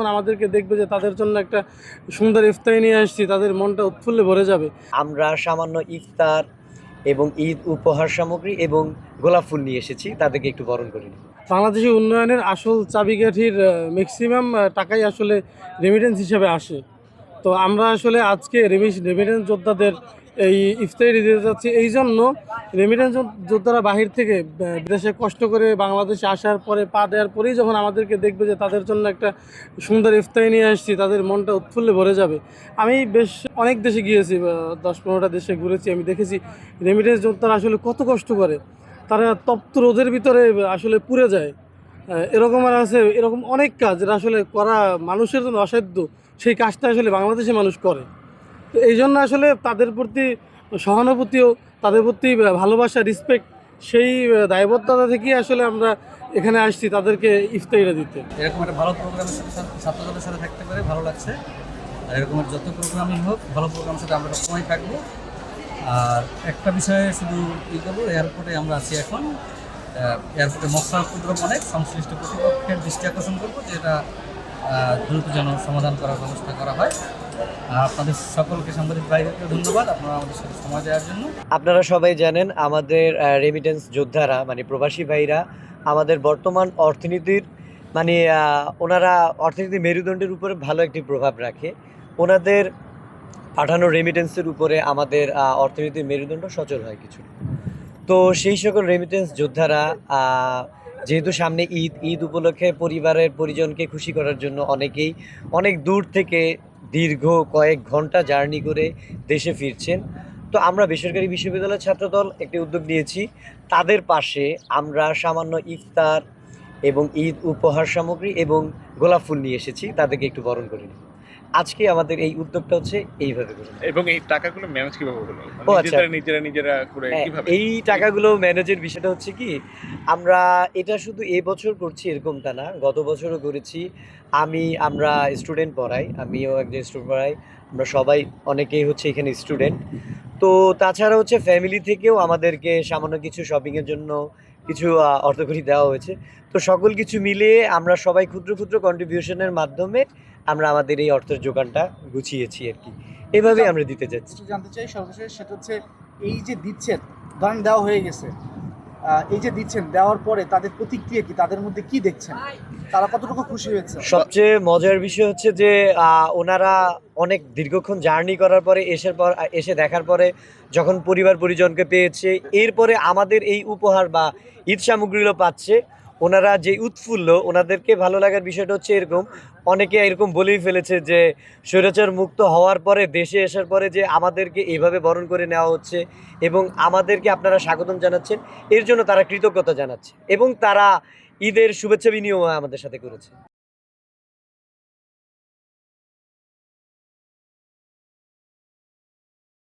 যখন আমাদেরকে দেখবে যে তাদের জন্য একটা সুন্দর ইফতারি নিয়ে আসছি, তাদের মনটা উৎফুল্লে ভরে যাবে। আমরা সামান্য ইফতার এবং ঈদ উপহার সামগ্রী এবং গোলাপ ফুল নিয়ে এসেছি, তাদেরকে একটু বরণ করে নিই। বাংলাদেশের উন্নয়নের আসল চাবিকাঠির ম্যাক্সিমাম টাকাই আসলে রেমিটেন্স হিসেবে আসে। তো আমরা আসলে আজকে রেমিটেন্স যোদ্ধাদের এই ইফতারি দিতে যাচ্ছি। এই জন্য রেমিটেন্স যোদ্ধারা বাহির থেকে বিদেশে কষ্ট করে বাংলাদেশে আসার পরে পা দেওয়ার পরেই যখন আমাদেরকে দেখবে যে তাদের জন্য একটা সুন্দর ইফতারি নিয়ে আসছি, তাদের মনটা উৎফুল্লে ভরে যাবে। আমি বেশ অনেক দেশে গিয়েছি, 10-15টা দেশে ঘুরেছি। আমি দেখেছি রেমিটেন্স যোদ্ধারা আসলে কত কষ্ট করে। তারা তপ্ত রোদের ভিতরে আসলে পুড়ে যায়। এরকম আর আছে, এরকম অনেক কাজ যেটা আসলে করা মানুষের জন্য অসাধ্য, সেই কাজটা আসলে বাংলাদেশে মানুষ করে। তো এই জন্য আসলে তাদের প্রতি সহানুভূতিও, তাদের প্রতি ভালোবাসা, রেসপেক্ট, সেই দায়বদ্ধতা থেকেই আসলে আমরা এখানে আসছি তাদেরকে ইফতারিটা দিতে। এরকম একটা ভালো প্রোগ্রামের সাথে ছাত্রদের সাথে থাকতে পারে ভালো লাগছে। আর এরকমের যত প্রোগ্রামই হোক, ভালো প্রোগ্রামের সাথে আমরা সবসময় থাকবো। আর একটা বিষয়ে শুধু করবো, এয়ারপোর্টে আমরা আছি এখন, এয়ারপোর্টে মশা উপদ্রব অনেক, সংশ্লিষ্ট কর্তৃপক্ষের দৃষ্টি আকর্ষণ করবো যে এটা দ্রুত যেন সমাধান করার ব্যবস্থা করা হয়। আর আপনাদের সকলকে সাংবাদিক ভাইদেরকে ধন্যবাদ আপনারা আমাদের সাথে সময় দেওয়ার জন্য। আপনারা সবাই জানেন আমাদের রেমিটেন্স যোদ্ধারা মানে প্রবাসী ভাইরা আমাদের বর্তমান অর্থনীতির মানে ওনারা অর্থনীতির মেরুদণ্ডের উপরে ভালো একটি প্রভাব রাখে। ওনাদের পাঠানো রেমিটেন্সের উপরে আমাদের অর্থনীতির মেরুদণ্ড সচল হয় কিছু। তো সেই সকল রেমিটেন্স যোদ্ধারা যেহেতু সামনে ঈদ উপলক্ষে পরিবারের পরিজনকে খুশি করার জন্য অনেকেই অনেক দূর থেকে দীর্ঘ কয়েক ঘন্টা জার্নি করে দেশে ফিরছেন। তো আমরা বেসরকারি বিশ্ববিদ্যালয়ের ছাত্রদল একটি উদ্যোগ নিয়েছি, তাদের পাশে আমরা সামান্য ইফতার এবং ঈদ উপহার সামগ্রী এবং গোলাপ ফুল নিয়ে এসেছি, তাদেরকে একটু বরণ করে নিই। আজকে আমাদের এই উদ্যোগটা হচ্ছে এইভাবে করে। এবং এই টাকাগুলো ম্যানেজ কিভাবে হলো? ও আচ্ছা, নিজেরা করে কিভাবে? এই টাকাগুলো ম্যানেজের বিষয়টা হচ্ছে কি, আমরা এটা শুধু এবছর করছি এরকমটা না, গত বছরও করেছি। আমরা স্টুডেন্ট পড়াই, আমিও একজন স্টুডেন্ট পড়াই, আমরা সবাই অনেকেই হচ্ছে এখানে স্টুডেন্ট। তো তাছাড়া হচ্ছে ফ্যামিলি থেকেও আমাদেরকে সামান্য কিছু শপিংয়ের জন্য কিছু অর্থকড়ি দেওয়া হয়েছে। তো সকল কিছু মিলিয়ে আমরা সবাই ক্ষুদ্র ক্ষুদ্র কন্ট্রিবিউশনের মাধ্যমে আমরা আমাদের এই অর্থের যোগানটা গুছিয়েছি আর কি। এভাবে আমরা দিতে যাচ্ছি। জানতে চাই সর্বশেষ, সেটা হচ্ছে এই যে দিচ্ছেন, ধরেন দেওয়া হয়ে গেছে, এই যে দিচ্ছেন, দেওয়ার পরে তাদের প্রতিক্রিয়া কি, তাদের মধ্যে কি দেখছেন, তারা কতটুকু খুশি হয়েছে? সবচেয়ে মজার বিষয় হচ্ছে যে ওনারা অনেক দীর্ঘক্ষণ জার্নি করার পরে এসে দেখার পরে যখন পরিবার পরিজনকে পেয়েছে, এরপরে আমাদের এই উপহার বা ঈদ সামগ্রীগুলো পাচ্ছে, ওনারা যে উৎফুল্ল, ওনাদেরকে ভালো লাগার বিষয়টা হচ্ছে এরকম। অনেকে এরকম বলেই ফেলেছে যে স্বৈরাচার মুক্ত হওয়ার পরে দেশে আসার পরে যে আমাদেরকে এইভাবে বরণ করে নেওয়া হচ্ছে এবং আমাদেরকে আপনারা স্বাগতম জানাচ্ছেন, এর জন্য তারা কৃতজ্ঞতা জানাচ্ছে এবং তারা ঈদের শুভেচ্ছা বিনিময় আমাদের সাথে করেছে।